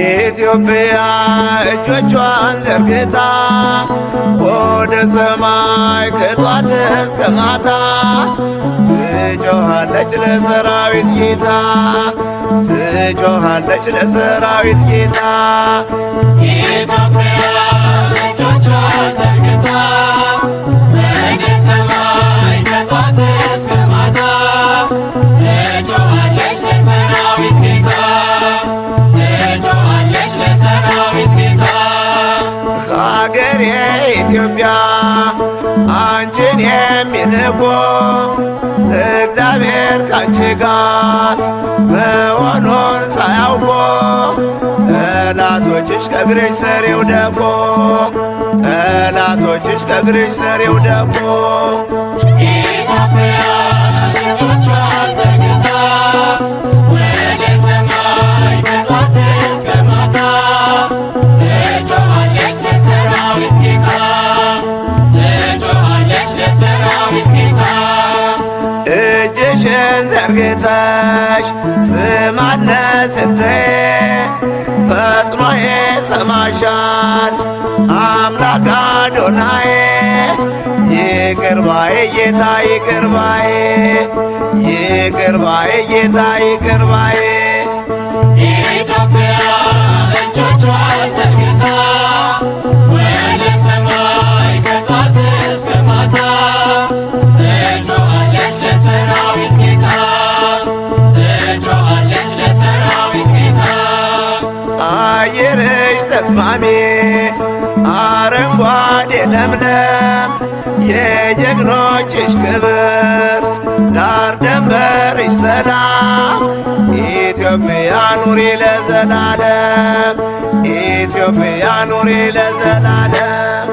ኢትዮጵያ እጆቿን ዘርግታ ወደ ሰማይ ከጧት እስከ ማታ ትጮኻለች ለሰራዊት ጌታ፣ ትጮኻለች ለሰራዊት ጌታ። ኢትዮጵያ እጆቿን ዘርግታ ወደ ሰማይ ከጧት እስከ ማታ ትጮኻለች ለሰራዊት ጌታ፣ ትጮኻለች ለሰራዊት ጌታ። ሀገሬ ኢትዮጵያ አንቺን የሚንቁ እግዚአብሔር ካንቺ ጋር መሆኑን ሳያውቁ ጠላቶችሽ ከእግርሽ ስር ይውደቁ፣ ጠላቶችሽ ከእግርሽ ስር ይውደቁ። ኢትዮጵያ እጆቿን ዘርግታ ወደ ሰማይ ከጧት እስከ ማታ ትጮኻለች ለሰራዊት ጌታ፣ ትጮኻለች ለሰራዊት ጌታ። እጅሽን ዘርግተሽ ስማነ ስትይ ፈጥኖ ይሰማሻል አምላክ አዶናዬ። ይቅር ባይ ጌታ ይቅር ባይ፣ ይቅር ባይ ጌታ ይቅር ባይ። ኢትዮጵያ እጆቿን ዘርግታ ወደ ሰማይ ከጧት እስከ ማታ ትጮኻለች ለሰራዊት ጌታ፣ ትጮኻለች ለሰራዊት ጌታ። አየርሽ ተስማሚ አረንጓዴ ለምለም የጀግኖችሽ ክብር ዳር ደንበርሽ ሰላም። ኢትዮጵያ ኑሪ ለዘላለም፣ ኢትዮጵያ ኑሪ ለዘላለም።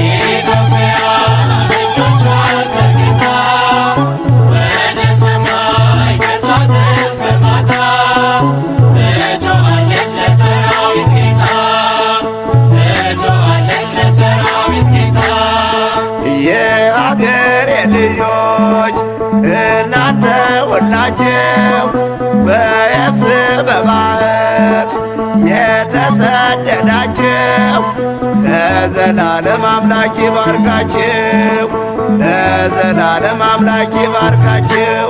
ኢትዮጵያ እጆቿን ዘርግታ ወደ ሰማይ ከጧት እስከ ማታ ትጮኻለች ለሰራዊት ጌታ፣ ትጮኻለች ለሰራዊት ጌታ። የአገሬ ልጆች እናንተ ሁላችሁ በየብስ በባህር የተሰደዳችሁ ለዘላለም አምላክ ይባርካችሁ፣ ለዘላለም አምላክ ይባርካችሁ።